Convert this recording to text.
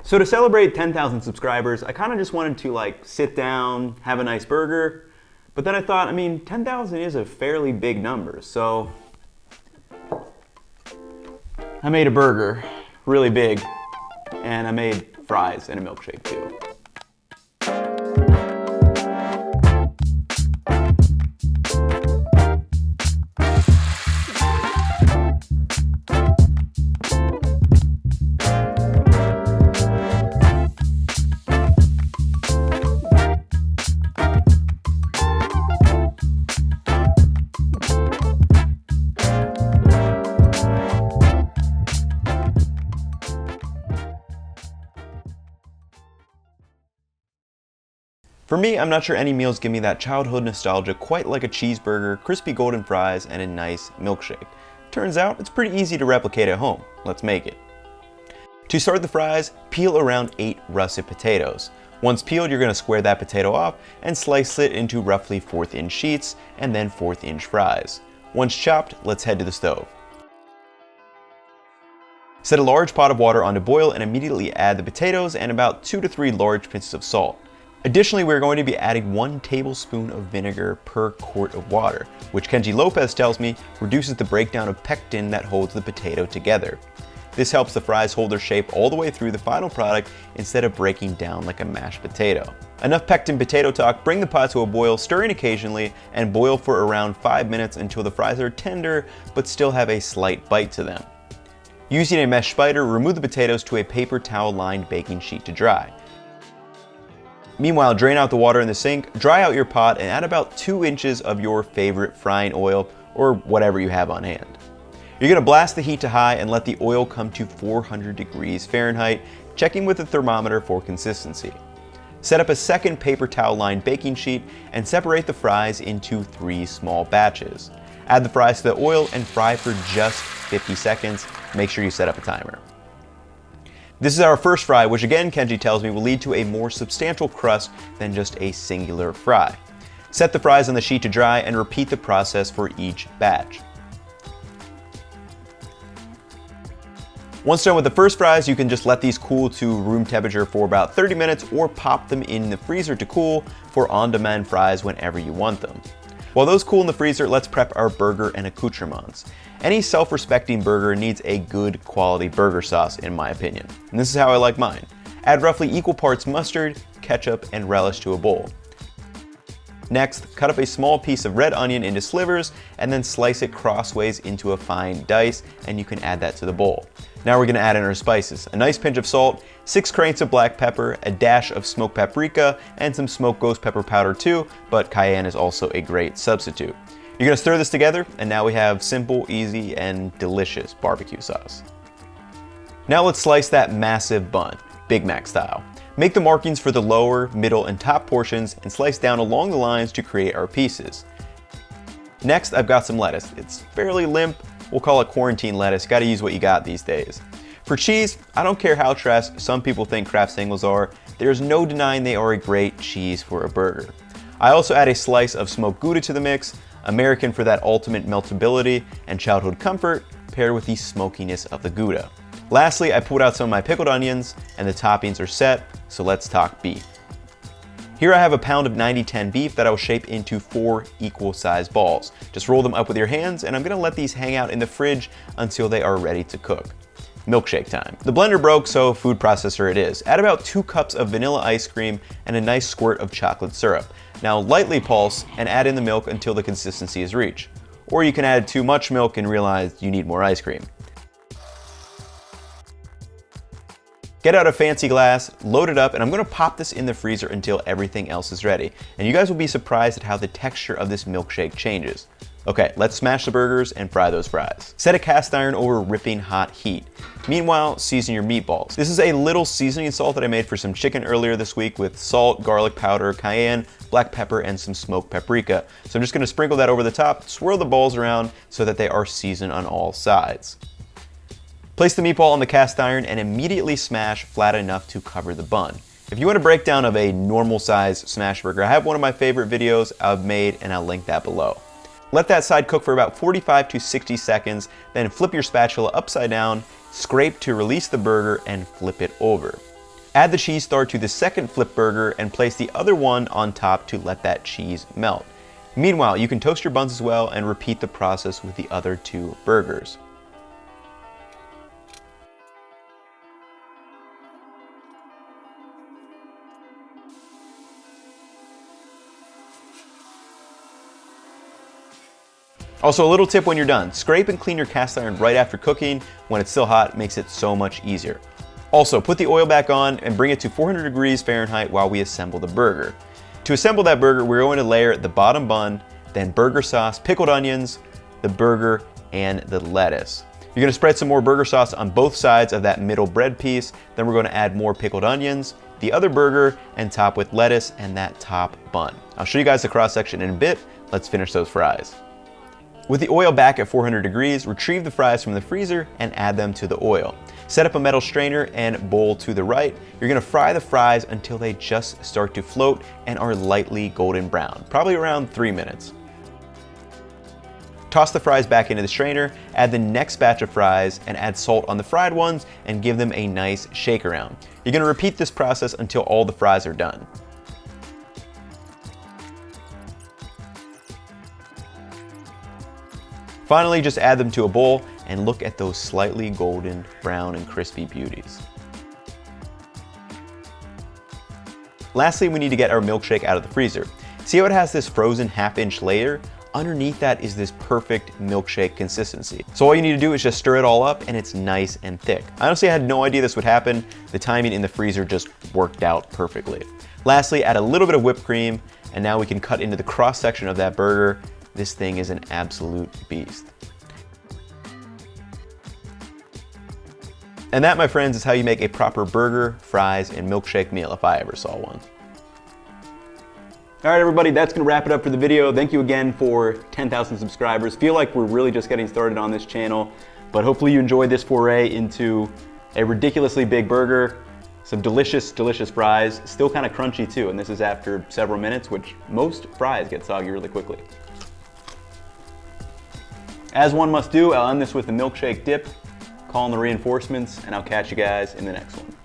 So to celebrate 10,000 subscribers, I kind of just wanted to like sit down, have a nice burger, but then I thought, I mean, 10,000 is a fairly big number, so I made a burger, really big, and I made fries and a milkshake too. For me, I'm not sure any meals give me that childhood nostalgia quite like a cheeseburger, crispy golden fries, and a nice milkshake. Turns out, it's pretty easy to replicate at home. Let's make it. To start the fries, peel around 8 russet potatoes. Once peeled, you're going to square that potato off and slice it into roughly 1/4 inch sheets and then 1/4 inch fries. Once chopped, let's head to the stove. Set a large pot of water on to boil and immediately add the potatoes and about 2 to 3 large pinches of salt. Additionally, we're going to be adding 1 tablespoon of vinegar per quart of water, which Kenji Lopez tells me reduces the breakdown of pectin that holds the potato together. This helps the fries hold their shape all the way through the final product instead of breaking down like a mashed potato. Enough pectin potato talk, bring the pot to a boil, stirring occasionally, and boil for around 5 minutes until the fries are tender but still have a slight bite to them. Using a mesh spider, remove the potatoes to a paper towel lined baking sheet to dry. Meanwhile, drain out the water in the sink, dry out your pot, and add about 2 inches of your favorite frying oil or whatever you have on hand. You're going to blast the heat to high and let the oil come to 400 degrees Fahrenheit, checking with the thermometer for consistency. Set up a second paper towel lined baking sheet and separate the fries into 3 small batches. Add the fries to the oil and fry for just 50 seconds. Make sure you set up a timer. This is our first fry, which again Kenji tells me will lead to a more substantial crust than just a singular fry. Set the fries on the sheet to dry and repeat the process for each batch. Once done with the first fries, you can just let these cool to room temperature for about 30 minutes or pop them in the freezer to cool for on-demand fries whenever you want them. While those cool in the freezer, let's prep our burger and accoutrements. Any self-respecting burger needs a good quality burger sauce, in my opinion. And this is how I like mine. Add roughly equal parts mustard, ketchup, and relish to a bowl. Next, cut up a small piece of red onion into slivers and then slice it crossways into a fine dice, and you can add that to the bowl. Now we're going to add in our spices. A nice pinch of salt, 6 cranes of black pepper, a dash of smoked paprika, and some smoked ghost pepper powder too, but cayenne is also a great substitute. You're going to stir this together, and now we have simple, easy, and delicious barbecue sauce. Now let's slice that massive bun, Big Mac style. Make the markings for the lower, middle, and top portions and slice down along the lines to create our pieces. Next, I've got some lettuce. It's fairly limp. We'll call it quarantine lettuce. Gotta use what you got these days. For cheese, I don't care how trash some people think Kraft singles are, there's no denying they are a great cheese for a burger. I also add a slice of smoked Gouda to the mix, American for that ultimate meltability and childhood comfort, paired with the smokiness of the Gouda. Lastly, I pulled out some of my pickled onions and the toppings are set, so let's talk beef. Here I have a pound of 90-10 beef that I will shape into 4 equal sized balls. Just roll them up with your hands, and I'm gonna let these hang out in the fridge until they are ready to cook. Milkshake time. The blender broke, so food processor it is. Add about 2 cups of vanilla ice cream and a nice squirt of chocolate syrup. Now lightly pulse and add in the milk until the consistency is reached. Or you can add too much milk and realize you need more ice cream. Get out a fancy glass, load it up, and I'm gonna pop this in the freezer until everything else is ready. And you guys will be surprised at how the texture of this milkshake changes. Okay, let's smash the burgers and fry those fries. Set a cast iron over ripping hot heat. Meanwhile, season your meatballs. This is a little seasoning salt that I made for some chicken earlier this week with salt, garlic powder, cayenne, black pepper, and some smoked paprika. So I'm just gonna sprinkle that over the top, swirl the balls around so that they are seasoned on all sides. Place the meatball on the cast iron and immediately smash flat enough to cover the bun. If you want a breakdown of a normal size smash burger, I have one of my favorite videos I've made and I'll link that below. Let that side cook for about 45 to 60 seconds, then flip your spatula upside down, scrape to release the burger, and flip it over. Add the cheese star to the second flip burger and place the other one on top to let that cheese melt. Meanwhile, you can toast your buns as well and repeat the process with the other 2 burgers. Also, a little tip when you're done, scrape and clean your cast iron right after cooking. When it's still hot, makes it so much easier. Also, put the oil back on and bring it to 400 degrees Fahrenheit while we assemble the burger. To assemble that burger, we're going to layer the bottom bun, then burger sauce, pickled onions, the burger, and the lettuce. You're going to spread some more burger sauce on both sides of that middle bread piece. Then we're going to add more pickled onions, the other burger, and top with lettuce and that top bun. I'll show you guys the cross section in a bit. Let's finish those fries. With the oil back at 400 degrees, retrieve the fries from the freezer and add them to the oil. Set up a metal strainer and bowl to the right. You're gonna fry the fries until they just start to float and are lightly golden brown, probably around 3 minutes. Toss the fries back into the strainer, add the next batch of fries and add salt on the fried ones and give them a nice shake around. You're gonna repeat this process until all the fries are done. Finally, just add them to a bowl and look at those slightly golden brown and crispy beauties. Lastly, we need to get our milkshake out of the freezer. See how it has this frozen half-inch layer? Underneath that is this perfect milkshake consistency. So all you need to do is just stir it all up and it's nice and thick. I honestly had no idea this would happen. The timing in the freezer just worked out perfectly. Lastly, add a little bit of whipped cream and now we can cut into the cross section of that burger. This thing is an absolute beast. And that, my friends, is how you make a proper burger, fries, and milkshake meal if I ever saw one. All right, everybody, that's gonna wrap it up for the video. Thank you again for 10,000 subscribers. Feel like we're really just getting started on this channel, but hopefully you enjoyed this foray into a ridiculously big burger, some delicious, delicious fries, still kind of crunchy too, and this is after several minutes, which most fries get soggy really quickly. As one must do, I'll end this with the milkshake dip, call in the reinforcements, and I'll catch you guys in the next one.